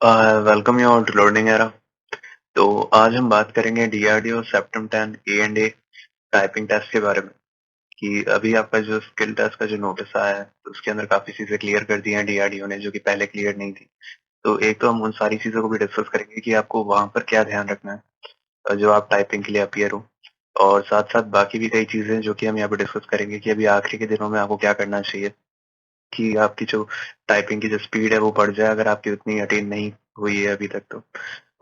Welcome you all to learning era. तो आज हम बात करेंगे डीआरडीओ सेप्टम 10 ए&ए टाइपिंग टेस्ट के बारे में कि अभी आपका जो स्किल टेस्ट का जो नोटिस आया है तो उसके अंदर काफी चीजें क्लियर कर दी हैं डीआरडीओ ने जो कि पहले क्लियर नहीं थी। तो एक तो हम उन सारी चीजों को भी डिस्कस करेंगे कि आपको वहां पर क्या ध्यान रखना है जो आप टाइपिंग के लिए अपियर हो। और साथ साथ बाकी भी कई चीजें जो कि हम यहाँ पे डिस्कस करेंगे कि अभी आखिरी के दिनों में आपको क्या करना चाहिए कि आपकी जो टाइपिंग की जो स्पीड है वो बढ़ जाए अगर आपकी उतनी अटेन नहीं हुई है अभी तक तो।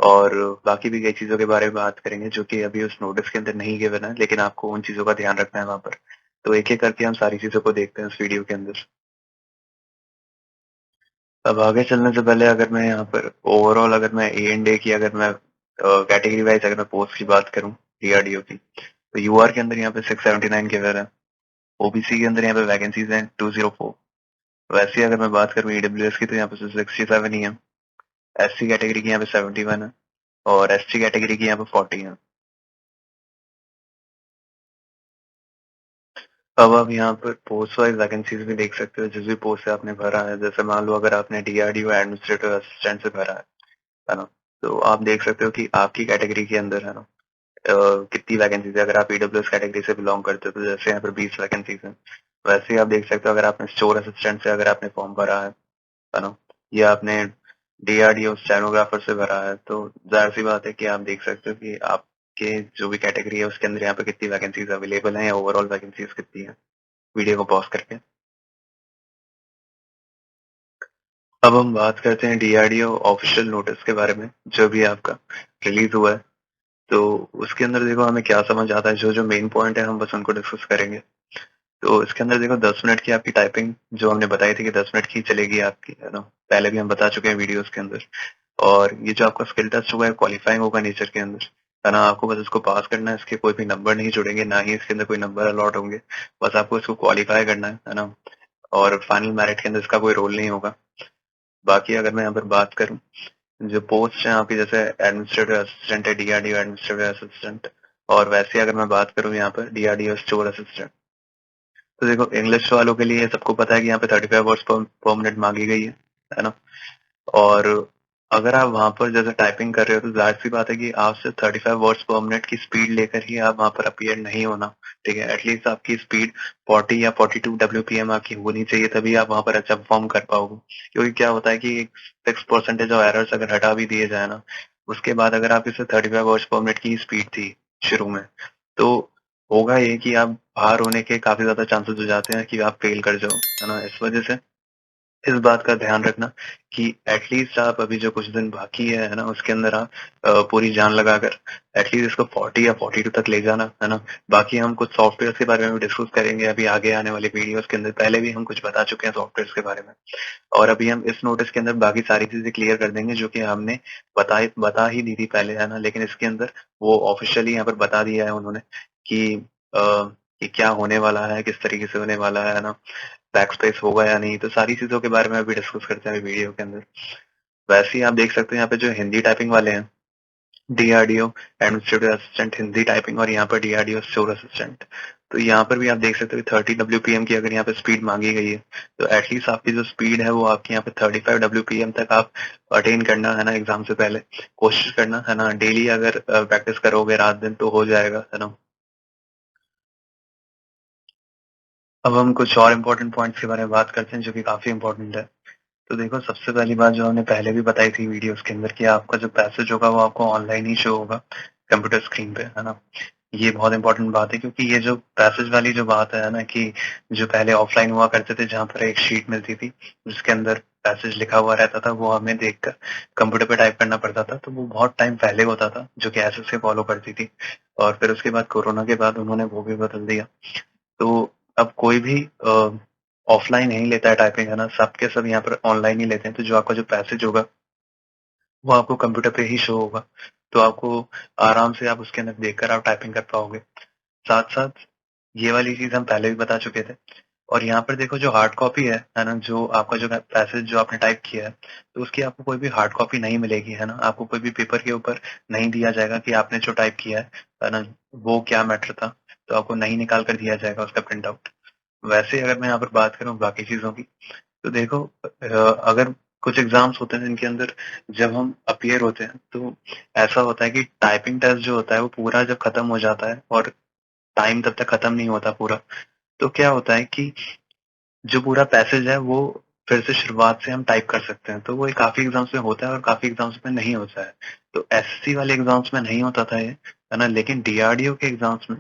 और बाकी भी कई चीज़ों के बारे में बात करेंगे जो कि अभी उस नोटिस के अंदर नहीं गिवन है, लेकिन आपको उन चीज़ों का ध्यान रखना है वहाँ पर। तो एक-एक करके हम सारी चीज़ों को देखते हैं इस वीडियो के अंदर। अब आगे चलने से पहले अगर मैं यहाँ पर ओवरऑल अगर मैं ए-एंड-ए की अगर मैं कैटेगरी वाइज़ अगर मैं पोस्ट की बात करूँ डीआरडीओ की, तो यूआर के अंदर यहाँ पे 679 गिवन है। ओबीसी के अंदर यहाँ पे वैकेंसीज हैं 204। वैसे ही अगर मैं बात करूँ ईडब्ल्यूएस की तो यहाँ पे 67 ही है। एससी कैटेगरी की यहाँ पे 71 है और एसटी कैटेगरी की यहाँ पे 40 है। अब आप यहाँ पर पोस्ट वाइज वैकेंसीज भी देख सकते हो जिस भी पोस्ट से आपने भरा है। जैसे मान लो अगर आपने डीआरडीओ एडमिनिस्ट्रेटिव असिस्टेंट से भरा है ना, तो आप देख सकते हो कि आपकी कैटेगरी के अंदर है ना कितनी वैकेंसीज है। अगर आप ईडब्ल्यूएस कैटेगरी से बिलोंग करते हो तो जैसे यहाँ पर 20 वैकेंसीज है। वैसे ही आप देख सकते हो अगर आपने स्टोर असिस्टेंट से अगर आपने फॉर्म भरा है ना, या आपने डीआरडीओ स्टेनोग्राफर से भरा है, तो जाहिर सी बात है कि आप देख सकते हो कि आपके जो भी कैटेगरी है उसके अंदर यहाँ पे कितनी वैकेंसीज अवेलेबल हैं या ओवरऑल वैकेंसीज कितनी है। वीडियो को पॉज करके अब हम बात करते हैं डीआरडीओ ऑफिशियल नोटिस के बारे में जो भी आपका रिलीज हुआ है। तो उसके अंदर देखो हमें क्या समझ आता है, जो जो मेन पॉइंट है हम बस उनको डिस्कस करेंगे। तो इसके अंदर देखो 10 मिनट की आपकी टाइपिंग जो हमने बताई थी कि 10 मिनट की चलेगी आपकी, है ना, पहले भी हम बता चुके हैं वीडियोस के अंदर। और ये जो आपका स्किल टेस्ट हुआ है क्वालिफाइंग होगा नेचर के अंदर, है ना। आपको बस इसको पास करना है, इसके कोई भी नंबर नहीं जुड़ेंगे, ना ही इसके अंदर कोई नंबर अलॉट होंगे। बस आपको इसको क्वालिफाई करना है ना। और फाइनल मेरिट के अंदर इसका कोई रोल नहीं होगा। बाकी अगर मैं यहाँ पर बात करूँ जो पोस्ट है आपकी, जैसे एडमिनिस्ट्रेटिव असिस्टेंट है डीआरडीओ एडमिनिस्ट्रेटिव असिस्टेंट, और वैसे अगर मैं बात करूँ यहाँ पर डीआरडीओ स्टोर असिस्टेंट, तो देखो इंग्लिश वालों के लिए सबको पता है कि यहाँ पे 35 वर्ड्स पर मिनट मांगी गई है ना। और अगर आप वहां पर जैसे टाइपिंग कर रहे हो तो जाहिर सी बात है कि आपसे 35 वर्ड्स पर मिनट की स्पीड लेकर ही आप वहां पर अपीयर नहीं होना। ठीक है, एटलीस्ट आपकी स्पीड 40 या 42 WPM आपकी होनी चाहिए, तभी आप वहां पर अच्छा परफॉर्म कर पाओगे। क्योंकि क्या होता है कि 6% ऑफ एरर्स अगर हटा भी दिए जाए ना, उसके बाद अगर आप इसे 35 वर्ड्स पर मिनट की स्पीड थी शुरू में, तो होगा ये कि आप बाहर होने के काफी ज्यादा चांसेस हो जाते हैं कि आप फेल कर जाओ, है ना। इस वजह से इस बात का ध्यान रखना कि एटलीस्ट आप अभी जो कुछ दिन बाकी है ना, उसके अंदर आप पूरी जान लगाकर एटलीस्ट इसको 40 या 42 तक ले जाना, है ना। बाकी हम कुछ सॉफ्टवेयर के बारे में भी डिस्कस करेंगे अभी आगे आने वाले वीडियोस के अंदर। पहले भी हम कुछ बता चुके हैं सॉफ्टवेयर के बारे में, और अभी हम इस नोटिस के अंदर बाकी सारी चीजें क्लियर कर देंगे जो कि हमने बता ही दी थी पहले, है ना। लेकिन इसके अंदर वो ऑफिशियली यहाँ पर बता दिया है उन्होंने कि कि क्या होने वाला है, किस तरीके से होने वाला है ना, बैक स्पेस होगा या नहीं। तो सारी चीजों के बारे में अभी डिस्कस करते हैं वीडियो के अंदर। वैसे ही आप देख सकते हैं यहाँ पे जो हिंदी टाइपिंग वाले हैं, DRDO administrative assistant Hindi typing, और यहाँ पर डीआरडीओ स्टोर असिस्टेंट। तो यहाँ पर भी आप देख सकते हो 30 WPM की अगर यहाँ पे स्पीड मांगी गई है, तो एटलीस्ट आपकी जो स्पीड है वो आपकी यहाँ पे 35 WPM तक आप अटेन करना, है ना। एग्जाम से पहले कोशिश करना, है ना। डेली अगर प्रैक्टिस करोगे रात दिन तो हो जाएगा, है ना। अब हम कुछ और इम्पोर्टेंट पॉइंट्स के बारे में बात करते हैं जो कि काफी इम्पोर्टेंट है। तो देखो सबसे पहली बात जो हमने पहले भी बताई थी वीडियोस के अंदर कि आपका जो पैसेज होगा वो आपको ऑनलाइन ही शो होगा कंप्यूटर स्क्रीन पे, है ना। ये बहुत इंपॉर्टेंट बात है क्योंकि ये जो पैसेज वाली जो बात है ना, कि जो पहले ऑफलाइन हुआ करते थे जहाँ पर एक शीट मिलती थी जिसके अंदर पैसेज लिखा हुआ रहता था, वो हमें देखकर कंप्यूटर पे टाइप करना पड़ता था, तो वो बहुत टाइम पहले होता था जो कि ऐसे से फॉलो करती थी। और फिर उसके बाद कोरोना के बाद उन्होंने वो भी बदल दिया। तो अब कोई भी ऑफलाइन नहीं लेता है टाइपिंग, है ना। सबके सब यहाँ पर ऑनलाइन ही लेते हैं, तो जो आपका जो पैसेज होगा वो आपको कंप्यूटर पे ही शो होगा। तो आपको आराम से आप उसके अंदर देखकर आप टाइपिंग कर पाओगे। साथ साथ ये वाली चीज हम पहले भी बता चुके थे। और यहाँ पर देखो जो हार्ड कॉपी है ना, जो आपका जो पैसेज जो आपने टाइप किया है, तो उसकी आपको कोई भी हार्ड कॉपी नहीं मिलेगी, है ना। आपको कोई भी पेपर के ऊपर नहीं दिया जाएगा कि आपने जो टाइप किया है ना, वो क्या मैटर था, तो आपको नहीं निकाल कर दिया जाएगा उसका प्रिंट आउट। वैसे अगर मैं यहाँ पर बात करूँ बाकी चीजों की, तो देखो अगर कुछ एग्ज़ाम्स होते हैं जिनके अंदर जब हम अपीयर होते हैं, तो ऐसा होता है कि टाइपिंग टेस्ट जो होता है वो पूरा जब खत्म हो जाता है और टाइम तब तक खत्म नहीं होता पूरा, तो क्या होता है कि जो पूरा पैसेज है वो फिर से शुरुआत से हम टाइप कर सकते हैं। तो वो काफ़ी एग्ज़ाम्स में होता है और काफ़ी एग्ज़ाम्स में नहीं होता है। तो एसएससी वाले एग्ज़ाम्स में नहीं होता था ये, है ना? लेकिन डीआरडीओ के एग्ज़ाम्स में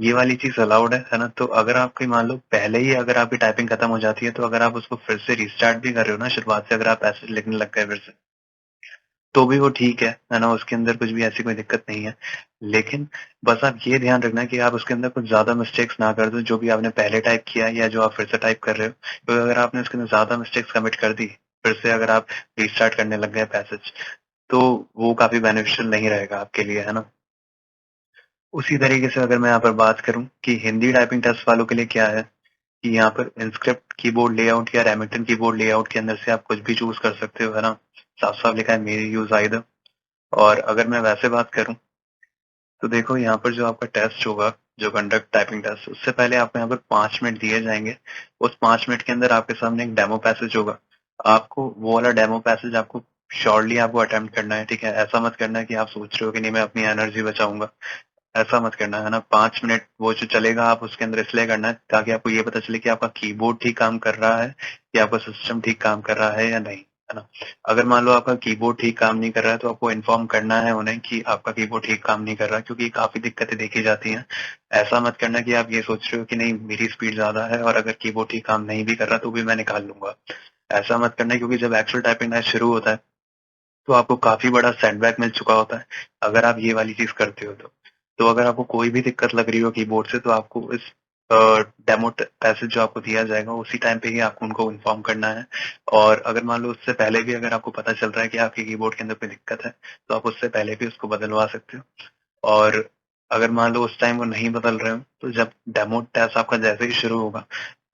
ये वाली चीज़ अलाउड है ना? तो अगर आपकी मान लो पहले ही अगर आपकी टाइपिंग खत्म हो जाती है, तो अगर आप उसको फिर से रिस्टार्ट भी कर रहे हो ना शुरुआत से, अगर आप पैसेज लिखने लग गए फिर से, तो भी वो ठीक है ना? उसके अंदर कुछ भी ऐसी कोई दिक्कत नहीं है। लेकिन बस आप ये ध्यान रखना कि आप उसके अंदर कुछ ज़्यादा मिस्टेक्स ना कर दो, जो भी आपने पहले टाइप किया है या जो आप फिर से टाइप कर रहे हो। तो अगर आपने उसके अंदर ज़्यादा मिस्टेक्स कमिट कर दी, फिर से अगर आप रीस्टार्ट करने लग गए पैसेज, तो वो काफ़ी बेनिफिशियल नहीं रहेगा आपके लिए, है ना? उसी तरीके से अगर मैं यहाँ पर बात करूँ कि हिंदी टाइपिंग टेस्ट वालों के लिए क्या है, कि यहाँ पर इंस्क्रिप्ट कीबोर्ड लेआउट या रेमिटन कीबोर्ड लेआउट के अंदर से आप कुछ भी चूज़ कर सकते हो, है ना? साफ-साफ लिखा है मे यूज़ आइदर। और अगर मैं वैसे बात करूँ, तो देखो यहाँ पर जो आपका टेस्ट होगा, जो कंडक्ट टाइपिंग टेस्ट, उससे पहले आपको यहाँ पर 5 मिनट दिए जाएँगे। उस 5 मिनट के अंदर आपके सामने एक डेमो पैसेज होगा। आपको वो वाला डेमो पैसेज आपको श्योरली आपको अटेम्प्ट करना है, ठीक है? ऐसा मत करना है कि आप सोच रहे हो कि नहीं मैं अपनी एनर्जी बचाऊँगा। ऐसा मत करना, है ना? 5 मिनट वो जो चलेगा आप उसके अंदर इसलिए करना है ताकि आपको ये पता चले कि आपका कीबोर्ड ठीक काम कर रहा है या आपका सिस्टम ठीक काम कर रहा है या नहीं, है ना? अगर मान लो आपका कीबोर्ड ठीक काम नहीं कर रहा है, तो आपको इन्फॉर्म करना है उन्हें कि आपका कीबोर्ड ठीक काम नहीं कर रहा, क्योंकि काफ़ी दिक्कतें देखी जाती हैं। ऐसा मत करना कि आप ये सोच रहे हो कि नहीं मेरी स्पीड ज़्यादा है और अगर कीबोर्ड ठीक काम नहीं भी कर रहा तो भी मैं निकाल लूँगा। ऐसा मत करना, क्योंकि जब एक्चुअल टाइपिंग टेस्ट शुरू होता है, तो आपको काफ़ी बड़ा सेटबैक मिल चुका होता है, अगर आप ये वाली चीज़ करते हो तो। तो अगर आपको कोई भी दिक्कत लग रही हो कीबोर्ड से, तो आपको इस अ, डेमो पैसेज जो आपको दिया जाएगा उसी टाइम पे ही आपको उनको इन्फॉर्म करना है। और अगर मान लो उससे पहले भी अगर आपको पता चल रहा है कि आपके कीबोर्ड के अंदर कोई दिक्कत है, तो आप उससे पहले भी उसको बदलवा सकते हो। और अगर मान लो उस टाइम वो नहीं बदल रहे हो, तो जब डेमो टेस्ट आपका जैसे ही शुरू होगा,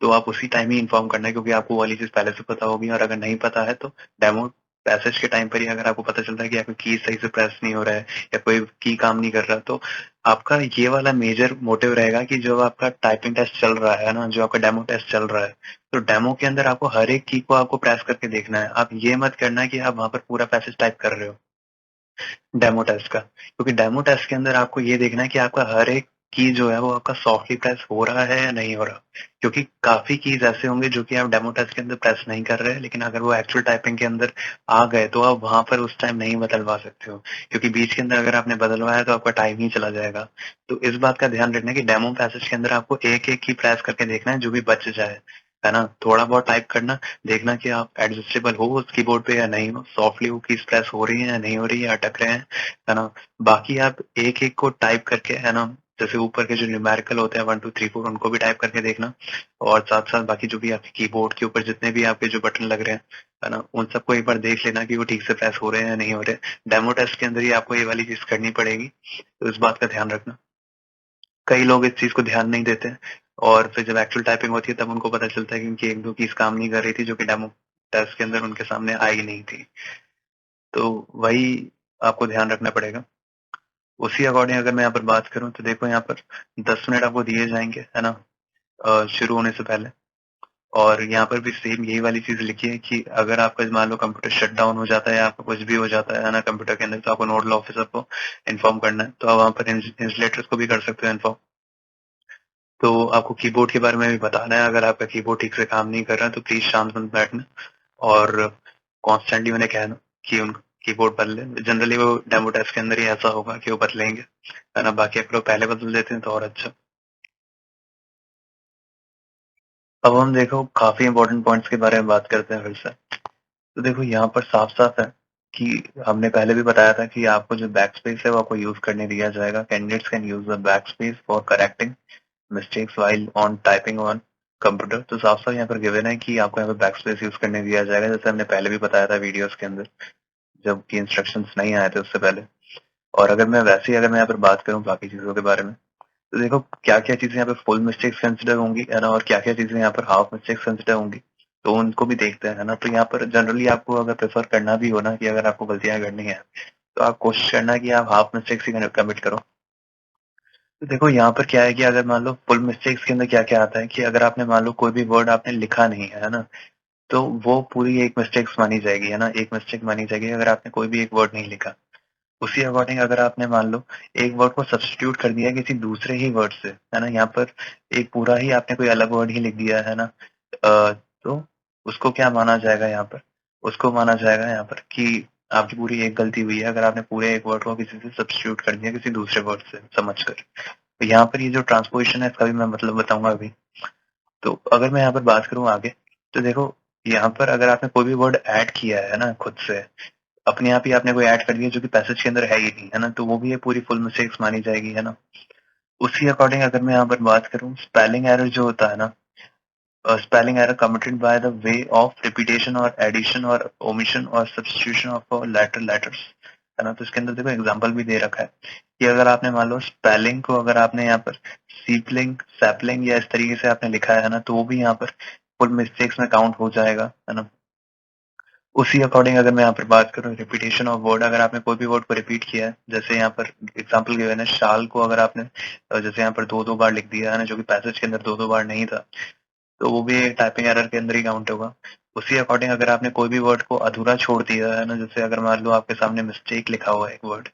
तो आप उसी टाइम ही इन्फॉर्म करना है, क्योंकि आपको वो वाली चीज़ पहले से पता होगी। और अगर नहीं पता है, तो डेमो पैसेज के टाइम पर ही अगर आपको पता चलता है कि आपका की सही से प्रेस नहीं हो रहा है या कोई की काम नहीं कर रहा, तो आपका ये वाला मेजर मोटिव रहेगा कि जो आपका टाइपिंग टेस्ट चल रहा है ना, जो आपका डेमो टेस्ट चल रहा है, तो डेमो के अंदर आपको हर एक की को आपको प्रेस करके देखना है। आप ये मत करना कि आप वहाँ पर पूरा पैसेज टाइप कर रहे हो डेमो टेस्ट का। क्योंकि डेमो टेस्ट के अंदर आपको ये देखना है कि आपका हर एक की जो है वो आपका सॉफ्टली प्रेस हो रहा है या नहीं हो रहा। क्योंकि काफ़ी कीज़ ऐसे होंगे जो कि आप डेमो टेस्ट के अंदर प्रेस नहीं कर रहे हैं, लेकिन अगर वो एक्चुअल टाइपिंग के अंदर आ गए, तो आप वहाँ पर उस टाइम नहीं बदलवा सकते हो। क्योंकि बीच के अंदर अगर आपने बदलवाया तो आपका टाइम ही चला जाएगा। तो इस बात का ध्यान रखना कि डेमो पैसेज के अंदर आपको एक-एक की प्रेस करके देखना है जो भी बच जाए, है ना? थोड़ा बहुत टाइप करना, देखना कि आप एडजस्टेबल हो उस कीबोर्ड पे या नहीं हो, सॉफ्टली वो कीज़ प्रेस हो रही हैं या नहीं हो रही है, अटक रहे हैं, है ना? बाकी आप एक-एक को टाइप करके, है ना? जैसे ऊपर के जो न्यूमेरिकल होते हैं 1, 2, 3, 4, उनको भी टाइप करके देखना। और साथ-साथ बाकी जो भी आपके कीबोर्ड के ऊपर जितने भी आपके जो बटन लग रहे हैं, है ना? उन सबको एक बार देख लेना कि वो ठीक से प्रेस हो रहे हैं या नहीं हो रहे। डेमो टेस्ट के अंदर ही आपको ये वाली चीज़ करनी पड़ेगी, तो इस बात का ध्यान रखना। कई लोग इस चीज़ को ध्यान नहीं देते हैं और फिर जब एक्चुअल टाइपिंग होती है तब उनको पता चलता है कि उनकी 1-2 कीज़ काम नहीं कर रही थी, जो कि डेमो टेस्ट के अंदर उनके सामने आई नहीं थी। तो वही आपको ध्यान रखना पड़ेगा। उसी अकॉर्डिंग अगर मैं यहाँ पर बात करूँ, तो देखो यहाँ पर 10 मिनट आपको दिए जाएँगे, है ना? शुरू होने से पहले। और यहाँ पर भी सेम यही वाली चीज़ लिखी है कि अगर आपका मान लो कंप्यूटर शट डाउन हो जाता है या आपका कुछ भी हो जाता है ना कंप्यूटर के अंदर, तो आपको नोडल ऑफिसर को इन्फॉर्म करना है। तो आप वहाँ पर इंस्टॉलेटर्स को भी कर सकते हो इन्फॉर्म। तो आपको कीबोर्ड के बारे में भी बताना है, अगर आपका कीबोर्ड ठीक से काम नहीं कर रहा है, तो प्लीज़ शांत मत बैठना और कॉन्स्टेंटली उन्हें कहना कि उन कीबोर्ड बदलें। जनरली वो डेमो टेस्ट के अंदर ही ऐसा होगा कि वो बदलेंगे, है ना? बाकी अगर वो पहले बदल देते हैं तो और अच्छा। अब हम देखो काफ़ी इम्पोर्टेंट पॉइंट्स के बारे में बात करते हैं फिर से। तो देखो यहाँ पर साफ-साफ है कि हमने पहले भी बताया था कि आपको जो बैकस्पेस है वो आपको यूज़ करने दिया जाएगा। Candidates can use the backspace for correcting mistakes while on typing on computer. तो साफ-साफ यहाँ पर गिवन है कि आपको यहाँ पे बैकस्पेस यूज़ करने दिया जाएगा, जैसे हमने पहले भी बताया था वीडियोज़ के अंदर, जबकि इंस्ट्रक्शंस नहीं आए थे उससे पहले। और अगर मैं वैसे ही अगर मैं यहाँ पर बात करूँ बाकी चीज़ों के बारे में, तो देखो क्या-क्या चीज़ें यहाँ पे फुल मिस्टेक्स कंसिडर होंगी, है ना? और क्या-क्या चीज़ें यहाँ पर हाफ मिस्टेक्स कंसिडर होंगी, तो उनको भी देखते हैं, है ना? तो यहाँ पर जनरली आपको अगर प्रेफ़र करना भी हो ना कि अगर आपको गलतियाँ करनी है, तो आप कोशिश करना कि आप हाफ मिस्टेक्स ही कमिट करो। तो देखो यहाँ पर क्या है कि अगर मान लो फुल मिस्टेक्स के अंदर क्या-क्या आता है कि अगर आपने मान लो कोई भी वर्ड आपने लिखा नहीं है, है ना? तो वो पूरी एक मिस्टेक्स मानी जाएगी, है ना? एक मिस्टेक मानी जाएगी अगर आपने कोई भी एक वर्ड नहीं लिखा। उसी अकॉर्डिंग अगर आपने मान लो एक वर्ड को सब्स्टिट्यूट कर दिया किसी दूसरे ही वर्ड से, है ना? यहाँ पर एक पूरा ही आपने कोई अलग वर्ड ही लिख दिया, है ना? तो उसको क्या माना जाएगा यहाँ पर? उसको माना जाएगा यहाँ पर कि आपकी पूरी एक गलती हुई है अगर आपने पूरे एक वर्ड को किसी से सब्स्टिट्यूट कर दिया किसी दूसरे वर्ड से समझकर। तो यहाँ पर ये जो ट्रांसपोजिशन है इसका भी मैं मतलब बताऊंगा अभी। तो अगर मैं यहाँ पर बात करूँ आगे, तो देखो यहाँ पर अगर आपने कोई भी वर्ड ऐड किया है ना खुद से, अपने आप ही आपने कोई ऐड कर दिया जो कि पैसेज के अंदर है ही नहीं, है ना? तो वो भी ये पूरी फुल मिस्टेक्स मानी जाएगी, है ना? उसी अकॉर्डिंग अगर मैं यहाँ पर बात करूँ, स्पेलिंग एरर जो होता है ना, spelling error committed by the way of repetition or addition or omission or substitution of a letters, है ना? तो इसके अंदर देखो एग्जांपल भी दे रखा है कि अगर आपने मान लो स्पेलिंग को अगर आपने यहाँ पर सीपलिंग सैपलिंग या इस तरीके से आपने लिखा है ना, तो वो भी यहाँ पर फुल मिस्टेक्स में काउंट हो जाएगा, है ना? उसी अकॉर्डिंग अगर मैं यहाँ पर बात करूँ रिपीटेशन ऑफ वर्ड, अगर आपने कोई भी वर्ड को रिपीट किया है, जैसे यहाँ पर एग्जांपल गिवन है शाल को अगर आपने जैसे यहाँ पर दो दो बार लिख दिया है ना, जो कि पैसेज के अंदर दो दो बार नहीं था, तो वो भी टाइपिंग एरर के अंदर ही काउंट होगा। उसी अकॉर्डिंग अगर आपने कोई भी वर्ड को अधूरा छोड़ दिया है ना, जैसे अगर मान लो आपके सामने मिस्टेक लिखा हुआ है एक वर्ड,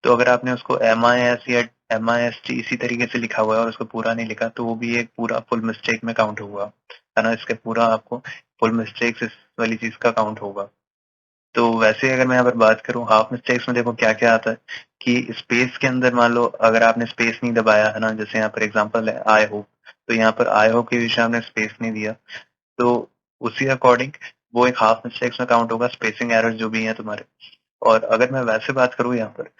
तो अगर आपने उसको MIS या MIST इसी तरीके से लिखा हुआ है और उसको पूरा नहीं लिखा, तो वो भी एक पूरा फुल मिस्टेक में काउंट होगा, है ना? इसके पूरा आपको फुल मिस्टेक्स इस वाली चीज का काउंट होगा। तो वैसे अगर मैं यहाँ पर बात करूँ हाफ मिस्टेक्स में देखो क्या क्या आता है कि स्पेस के अंदर मान लो अगर आपने स्पेस नहीं दबाया, है ना? जैसे यहाँ पर एग्जांपल है आई होप, तो यहाँ पर आई होप के विषय आपने स्पेस नहीं दिया, तो उसी अकॉर्डिंग वो एक हाफ मिस्टेक्स में काउंट होगा, स्पेसिंग एरर जो भी है तुम्हारे। और अगर मैं वैसे बात करूँ यहाँ पर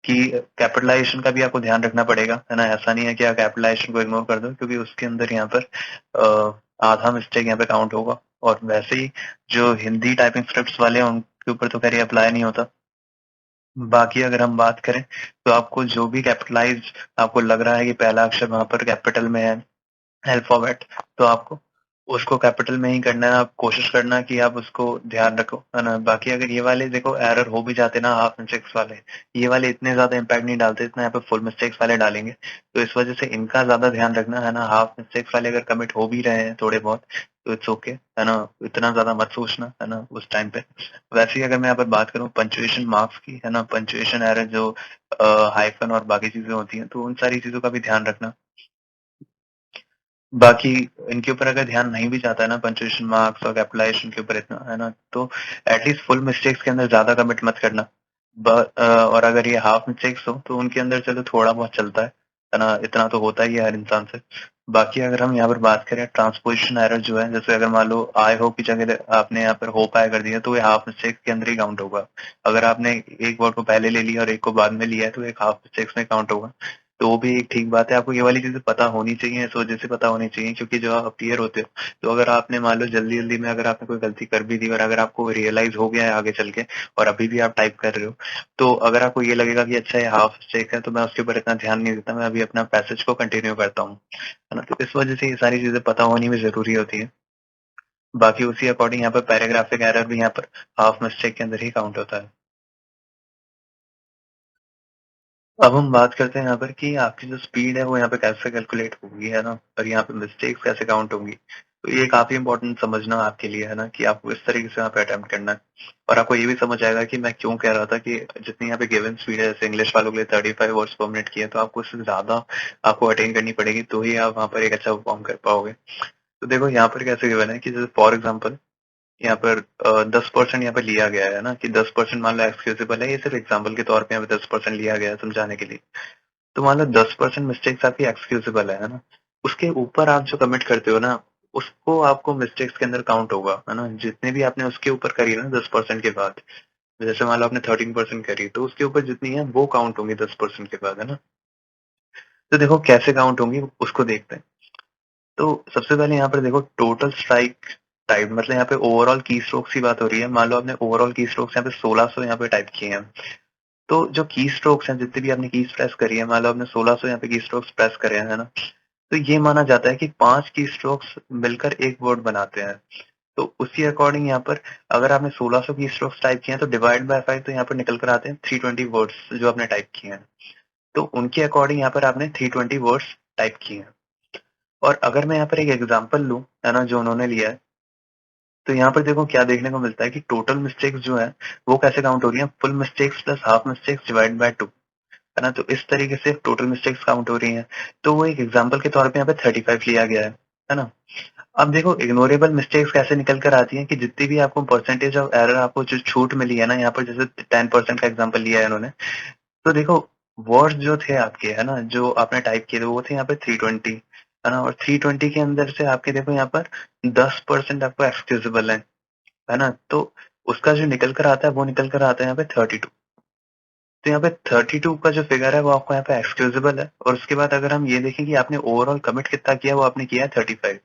कि कैपिटलाइजेशन का भी आपको ध्यान रखना पड़ेगा, है ना? ऐसा नहीं है कि आप कैपिटलाइजेशन को इग्नोर कर दो, क्योंकि उसके अंदर यहाँ पर आधा मिस्टेक यहाँ पे काउंट होगा। और वैसे ही जो हिंदी टाइपिंग स्क्रिप्ट्स वाले हैं उनके ऊपर तो खैर ये अप्लाई नहीं होता। बाकी अगर हम बात करें तो आपको जो भी कैपिटलाइज आपको लग रहा है कि पहला अक्षर वहां पर कैपिटल में है अल्फाबेट, तो आपको उसको कैपिटल में ही करना है। आप कोशिश करना कि आप उसको ध्यान रखो, है ना? बाकी अगर ये वाले देखो एरर हो भी जाते ना हाफ मिस्टेक्स वाले, ये वाले इतने ज्यादा इम्पैक्ट नहीं डालते इतना यहाँ पे फुल मिस्टेक्स वाले डालेंगे, तो इस वजह से इनका ज्यादा ध्यान रखना, है ना? हाफ मिस्टेक्स वाले अगर कमिट हो भी रहे हैं थोड़े बहुत तो इट्स ओके, है ना? इतना ज्यादा मत सोचना, है ना, उस टाइम पे। वैसे ही अगर मैं यहाँ पर बात करूँ पंचुएशन मार्क्स की, है ना, पंचुएशन एरर जो हाइफन और बाकी चीजें होती हैं, तो उन सारी चीजों का भी ध्यान रखना। बाकी इनके ऊपर अगर ध्यान नहीं भी जाता है ना पंक्चुएशन मार्क्स और कैपिटलाइजेशन के ऊपर इतना, है ना, तो एटलीस्ट फुल मिस्टेक्स के अंदर ज्यादा कमिट मत करना। और अगर ये हाफ मिस्टेक्स हो तो उनके अंदर चलो थोड़ा बहुत चलता है ना? इतना तो होता ही है हर इंसान से। बाकी अगर हम यहाँ पर बात करें ट्रांसपोजिशन एरर जो है, जैसे अगर मान लो आई होप की जगह आपने यहाँ पर होप आया कर दिया, तो ये हाफ मिस्टेक्स के अंदर ही काउंट होगा। अगर आपने एक वर्ड को पहले ले लिया और एक को बाद में लिया है तो एक हाफ मिस्टेक्स में काउंट होगा। तो वो भी एक ठीक बात है, आपको ये वाली चीजें पता होनी चाहिए, इस वजह से पता होनी चाहिए क्योंकि जब आप अपीयर होते हो, तो अगर आपने मान लो जल्दी जल्दी में अगर आपने कोई गलती कर भी दी और अगर आपको रियलाइज हो गया है आगे चल के और अभी भी आप टाइप कर रहे हो, तो अगर आपको ये लगेगा कि अच्छा ये हाफ मिस्टेक है तो मैं उसके ऊपर इतना ध्यान नहीं देता, मैं अभी अपना पैसेज को कंटिन्यू करता हूँ, है ना? तो इस वजह से ये सारी चीजें पता होनी भी जरूरी होती है। बाकी उसी अकॉर्डिंग यहाँ पर पैराग्राफिक एरर भी यहाँ पर हाफ मिस्टेक के अंदर ही काउंट होता है। अब हम बात करते हैं यहाँ पर कि आपकी जो स्पीड है वो यहाँ पे कैसे कैलकुलेट होगी, है ना? और यहाँ पे मिस्टेक्स कैसे काउंट होंगी। तो ये काफी इंपॉर्टेंट समझना आपके लिए, है ना, कि आपको इस तरीके से यहाँ पे अटेम्प्ट करना है। और आपको ये भी समझ आएगा कि मैं क्यों कह रहा था कि जितनी यहाँ पे गिवन स्पीड है, जैसे इंग्लिश वालों के लिए 35 वर्ड्स पर मिनट की है, तो आपको इससे ज्यादा आपको अटेन करनी पड़ेगी, तो ही आप वहाँ पर एक अच्छा परफॉर्म कर पाओगे। तो देखो यहाँ पर कैसे गिवन है कि जैसे फॉर एग्जाम्पल यहाँ पर 10% यहाँ पे लिया गया है ना, कि 10% मान लो एक्सक्यूजेबल है, ये सिर्फ एग्जाम्पल के तौर पे यहाँ पे 10% लिया गया है समझाने के लिए। तो मान लो 10% मिस्टेक्स आपकी एक्सक्यूजेबल है ना? उसके ऊपर आप जो कमिट करते हो ना, उसको आपको मिस्टेक्स के अंदर काउंट होगा, है ना? जितने भी आपने उसके ऊपर करी ना 10% के बाद, जैसे मान लो आपने 13% करी, तो उसके ऊपर जितनी है वो काउंट होंगी 10% के बाद, है ना? तो देखो कैसे काउंट होंगी उसको देखते हैं। तो सबसे पहले यहाँ पर देखो टोटल स्ट्राइक टाइप, मतलब यहाँ पे ओवरऑल की स्ट्रोक्स की बात हो रही है। मान लो आपने ओवरऑल की स्ट्रोक्स यहाँ पे 1600 यहाँ पे टाइप किए हैं, तो जो की स्ट्रोक्स हैं जितनी भी आपने कीज प्रेस करी है, मान लो आपने 1600 यहाँ पे की स्ट्रोक्स प्रेस करे हैं, है ना? तो ये माना जाता है कि 5 की स्ट्रोक्स मिलकर एक वर्ड बनाते हैं। तो उसी अकॉर्डिंग यहाँ पर अगर आपने 1600 की स्ट्रोक्स टाइप किए हैं तो डिवाइड बाय 5, तो यहाँ पर निकल कर आते हैं 320 वर्ड्स जो आपने टाइप किए हैं। तो उनके अकॉर्डिंग यहाँ पर आपने 320 वर्ड्स टाइप किए हैं। और अगर मैं यहाँ पर एक एग्जांपल लूं, है ना, जो उन्होंने लिया है, तो यहाँ पर देखो क्या देखने को मिलता है कि टोटल मिस्टेक्स जो है वो कैसे काउंट हो रही है, full mistakes plus half mistakes divide by 2, है ना? तो इस तरीके से टोटल मिस्टेक्स काउंट हो रही हैं। तो वो एक एग्जांपल के तौर पे यहाँ पे 35 लिया गया है ना? अब देखो इग्नोरेबल मिस्टेक्स कैसे निकल कर आती हैं कि जितनी भी आपको परसेंटेज ऑफ एरर आपको जो छूट मिली है ना, यहाँ पर जैसे 10% का एग्जांपल लिया है इन्होंने, तो देखो वर्ड्स जो थे आपके, है ना, जो आपने टाइप किए थे वो थे यहाँ पे 320, है ना, और 320 के अंदर से आपके देखो यहाँ पर 10% आपको एक्सक्यूजेबल है ना? तो उसका जो निकल कर आता है वो निकल कर आता है यहाँ पे 32। तो यहाँ पे 32 का जो फिगर है वो आपको यहाँ पे एक्सक्यूजेबल है, और उसके बाद अगर हम ये देखें कि आपने ओवरऑल कमिट कितना किया, वो आपने किया है 35।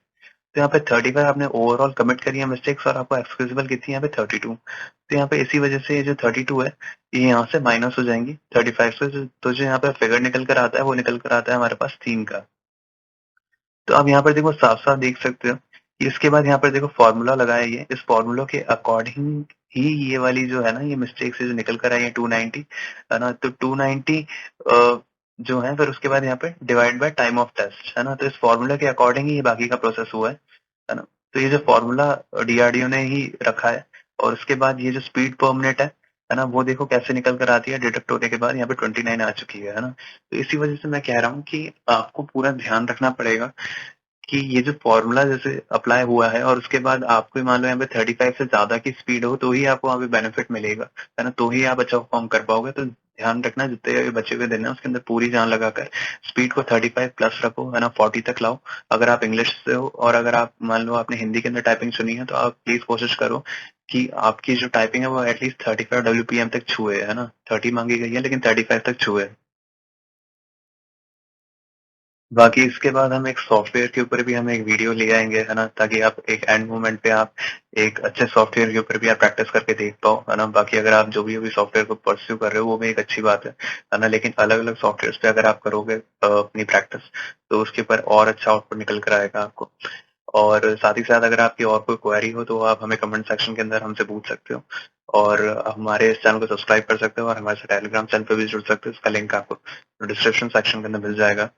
तो यहाँ पे 35 आपने ओवरऑल कमिट करी है मिस्टेक्स, और आपको एक्सक्यूजेबल कितनी है यहाँ पे 32। तो यहाँ पे इसी वजह से ये जो 32 है ये यहाँ से माइनस हो जाएंगी 35 से, तो जो यहाँ पे फिगर निकल कर आता है वो निकल कर आता है हमारे पास 3 का। तो अब यहाँ पर देखो साफ-साफ देख सकते हो कि इसके बाद यहाँ पर देखो फॉर्मूला लगाया ये, इस फॉर्मूला के अकॉर्डिंग ही ये वाली जो है ना ये मिस्टेक से जो निकल कर आई है 290, है ना? तो 290 जो है फिर उसके बाद यहाँ पे divide by time of test, है ना? तो इस फॉर्मूला के अकॉर्डिंग ही ये बाकी का प्रोसेस हुआ है ना? तो ये जो फॉर्मूला डीआरडीओ ने ही रखा है, और उसके बाद ये जो स्पीड पर मिनट है ना, वो देखो कैसे निकल कर आती है डिडक्ट होने के बाद यहाँ पे 29 आ चुकी है ना? तो इसी वजह से मैं कह रहा हूँ कि आपको पूरा ध्यान रखना पड़ेगा कि ये जो फॉर्मूला जैसे अप्लाई हुआ है, और उसके बाद आपको मान लो यहाँ पे 35 से ज्यादा की स्पीड हो तो ही आपको वहाँ पे बेनिफिट मिलेगा, है ना? तो ही आप अच्छा परफॉर्म कर पाओगे। तो ध्यान रखना जितने भी बचे हुए दिन है उसके अंदर पूरी जान लगाकर स्पीड को 35 प्लस रखो, है ना, 40 तक लाओ। अगर आप इंग्लिश से हो और अगर आप मान लो आपने हिंदी के अंदर टाइपिंग सुनी है तो आप प्लीज कोशिश करो कि आपकी जो टाइपिंग है वो एटलीस्ट 35 WPM तक छुए, है ना? 30 मांगी गई है लेकिन 35 तक छुए। बाकी इसके बाद हम एक सॉफ्टवेयर के ऊपर भी हम एक वीडियो ले आएँगे, है ना? ताकि आप एक एंड मोमेंट पे आप एक अच्छे सॉफ्टवेयर के ऊपर भी आप प्रैक्टिस करके देख पाओ, है ना? बाकी अगर आप जो भी अभी सॉफ्टवेयर को परस्यू कर रहे हो वो भी एक अच्छी बात है ना? लेकिन अलग-अलग सॉफ्टवेयर्स पे अगर आप करोगे अपनी प्रैक्टिस, तो उसके ऊपर और अच्छा आउटपुट निकल कर आएगा आपको। और साथ ही साथ अगर आपकी और कोई क्वेरी हो तो आप हमें कमेंट सेक्शन के अंदर हमसे पूछ सकते हो, और हमारे इस चैनल को सब्सक्राइब कर सकते हो, और हमारे साथ टेलीग्राम चैनल पे भी जुड़ सकते हो। इसका लिंक आपको डिस्क्रिप्शन सेक्शन के अंदर मिल जाएगा।